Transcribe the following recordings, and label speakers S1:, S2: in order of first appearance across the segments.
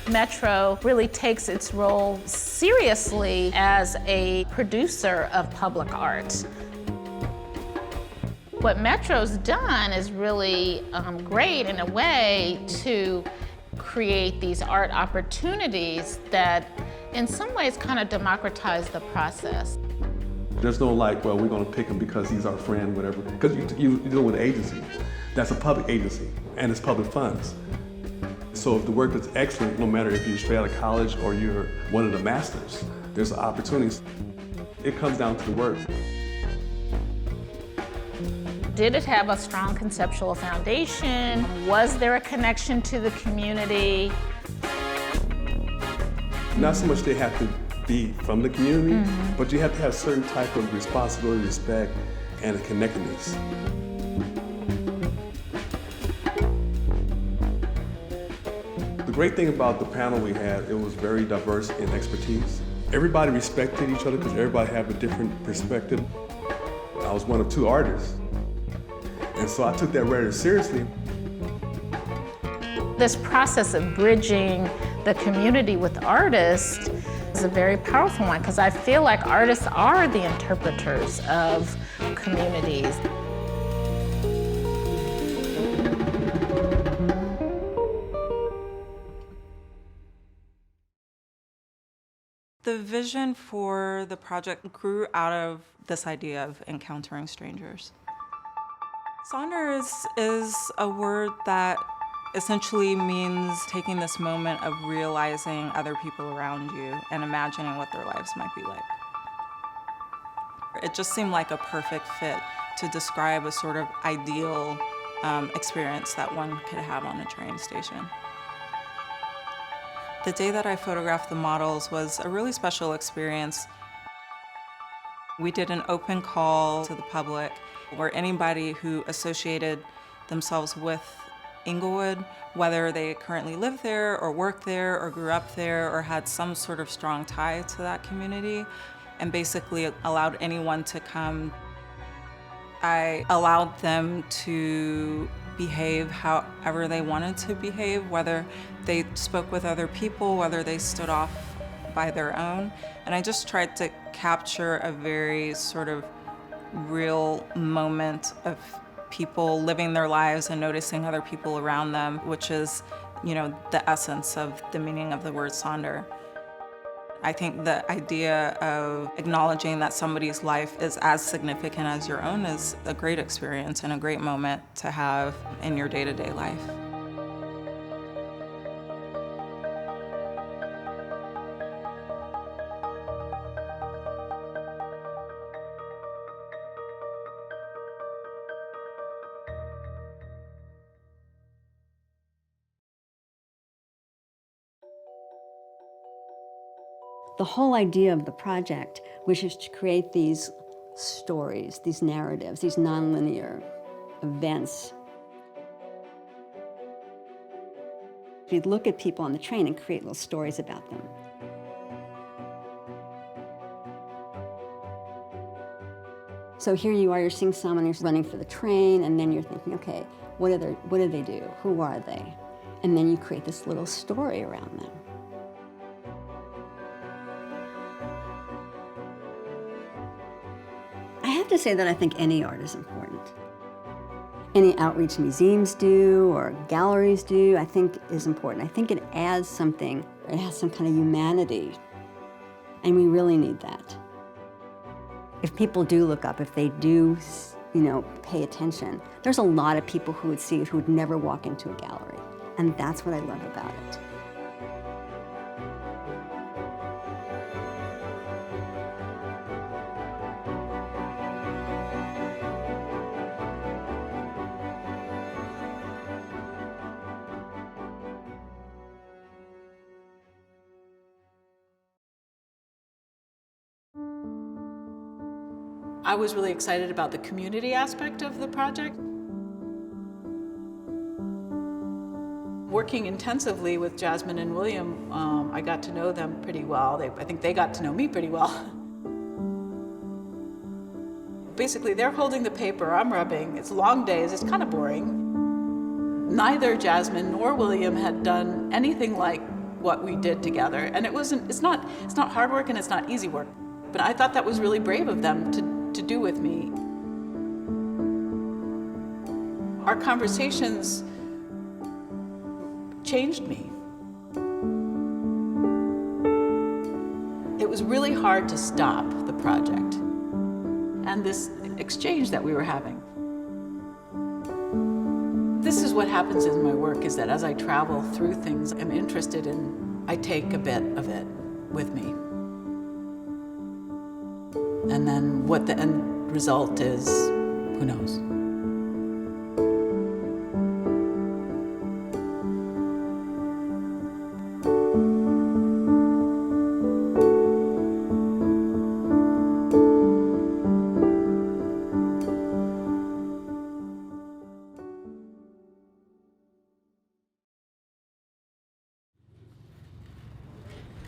S1: Metro really takes its role seriously as a producer of public art. What Metro's done is really great in a way to create these art opportunities that in some ways kind of democratize the process.
S2: There's no like, well, we're gonna pick him because he's our friend, whatever. Because you deal with an agency. That's a public agency, and it's public funds. So if the work is excellent, no matter if you're straight out of college or you're one of the masters, there's opportunities. It comes down to the work.
S1: Did it have a strong conceptual foundation? Was there a connection to the community?
S2: Not so much they have to be from the community, but you have to have certain type of responsibility, respect, and a connectedness. The great thing about the panel we had, it was very diverse in expertise. Everybody respected each other because everybody had a different perspective. I was one of two artists, and so I took that very seriously.
S1: This process of bridging the community with artists is a very powerful one because I feel like artists are the interpreters of communities.
S3: The vision for the project grew out of this idea of encountering strangers. Sonder is a word that essentially means taking this moment of realizing other people around you and imagining what their lives might be like. It just seemed like a perfect fit to describe a sort of ideal experience that one could have on a train station. The day that I photographed the models was a really special experience. We did an open call to the public where anybody who associated themselves with Inglewood, whether they currently live there or work there or grew up there or had some sort of strong tie to that community, and basically allowed anyone to come. I allowed them to behave however they wanted to behave, whether they spoke with other people, whether they stood off by their own. And I just tried to capture a very sort of real moment of people living their lives and noticing other people around them, which is, the essence of the meaning of the word Sonder. I think the idea of acknowledging that somebody's life is as significant as your own is a great experience and a great moment to have in your day-to-day life.
S4: The whole idea of the project, which is to create these stories, these narratives, these nonlinear events. We'd look at people on the train and create little stories about them. So here you are, you're seeing someone who's running for the train, and then you're thinking, okay, what do they do? Who are they? And then you create this little story around them. I have to say that I think any art is important. Any outreach museums do or galleries do, I think is important. I think it adds something, it has some kind of humanity, and we really need that. If people do look up, if they do, pay attention, there's a lot of people who would see it who would never walk into a gallery, and that's what I love about it.
S5: I was really excited about the community aspect of the project. Working intensively with Jasmine and William, I got to know them pretty well. I think they got to know me pretty well. Basically, they're holding the paper, I'm rubbing. It's long days, it's kind of boring. Neither Jasmine nor William had done anything like what we did together. And it's not hard work and it's not easy work. But I thought that was really brave of them to do with me. Our conversations changed me. It was really hard to stop the project and this exchange that we were having. This is what happens in my work, is that as I travel through things I'm interested in, I take a bit of it with me. And then what the end result is, who knows?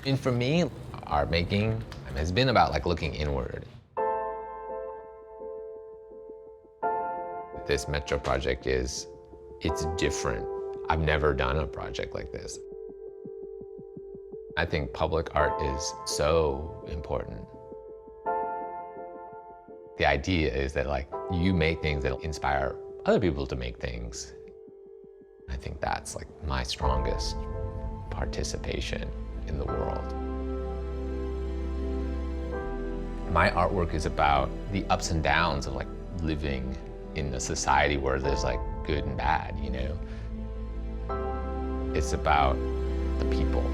S6: And for me, art making has been about like looking inward. This Metro project it's different. I've never done a project like this. I think public art is so important. The idea is that like you make things that inspire other people to make things. I think that's like my strongest participation in the world. My artwork is about the ups and downs of like living in a society where there's like good and bad, you know? It's about the people.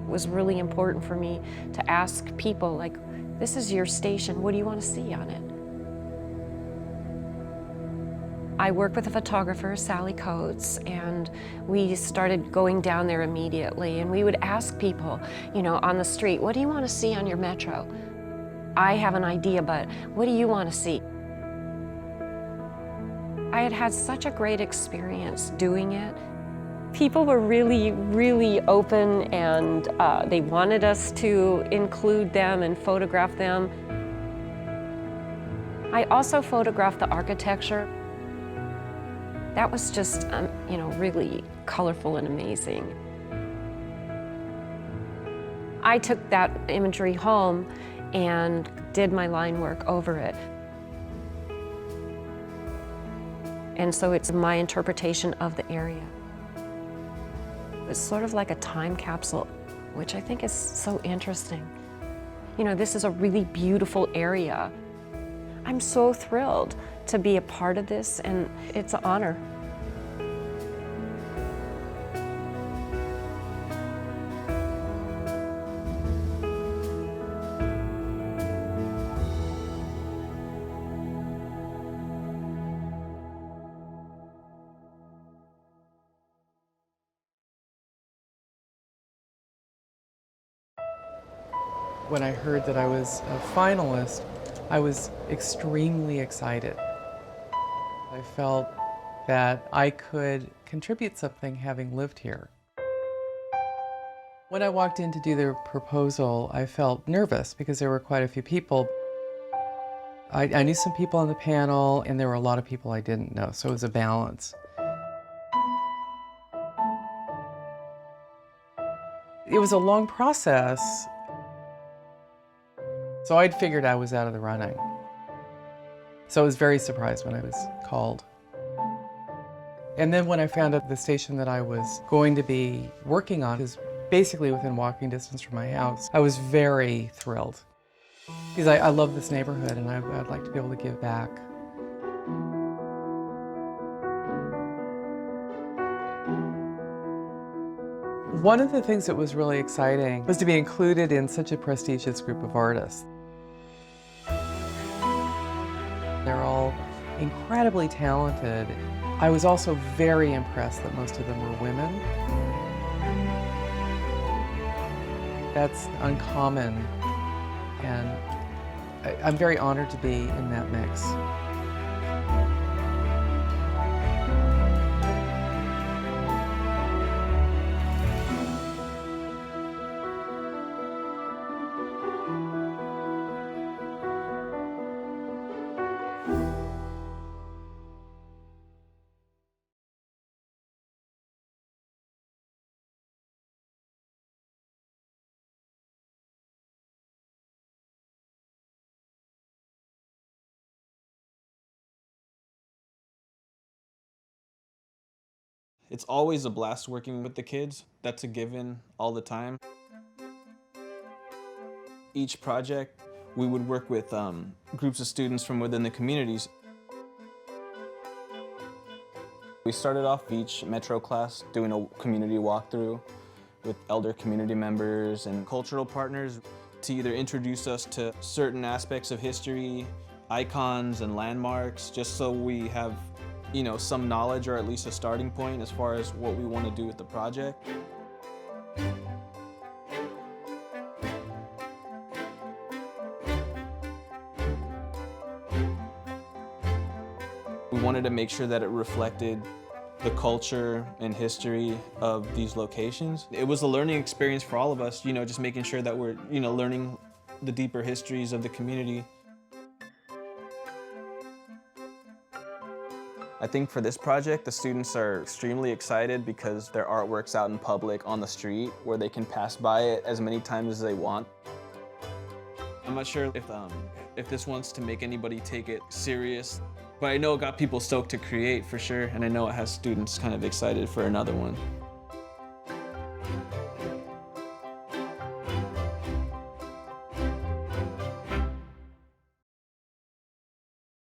S7: It was really important for me to ask people, like, this is your station, what do you want to see on it? I worked with a photographer, Sally Coates, and we started going down there immediately, and we would ask people, you know, on the street, what do you want to see on your Metro? I have an idea, but what do you want to see? I had had such a great experience doing it. People were really, really open, and they wanted us to include them and photograph them. I also photographed the architecture. That was just, you know, really colorful and amazing. I took that imagery home and did my line work over it. And so it's my interpretation of the area. It's sort of like a time capsule, which I think is so interesting. You know, this is a really beautiful area. I'm so thrilled to be a part of this, and it's an honor.
S8: When I heard that I was a finalist, I was extremely excited. I felt that I could contribute something having lived here. When I walked in to do the proposal, I felt nervous because there were quite a few people. I knew some people on the panel, and there were a lot of people I didn't know, so it was a balance. It was a long process. So I'd figured I was out of the running. So I was very surprised when I was called. And then when I found out the station that I was going to be working on is basically within walking distance from my house, I was very thrilled. Because I love this neighborhood, and I'd like to be able to give back. One of the things that was really exciting was to be included in such a prestigious group of artists. They're all incredibly talented. I was also very impressed that most of them were women. That's uncommon, and I'm very honored to be in that mix.
S9: It's always a blast working with the kids. That's a given all the time. Each project, we would work with groups of students from within the communities. We started off each Metro class doing a community walkthrough with elder community members and cultural partners to either introduce us to certain aspects of history, icons and landmarks, just so we have, you know, some knowledge or at least a starting point as far as what we want to do with the project. We wanted to make sure that it reflected the culture and history of these locations. It was a learning experience for all of us, you know, just making sure that we're, you know, learning the deeper histories of the community. I think for this project, the students are extremely excited because their artwork's out in public on the street where they can pass by it as many times as they want. I'm not sure if this wants to make anybody take it serious, but I know it got people stoked to create for sure, and I know it has students kind of excited for another one.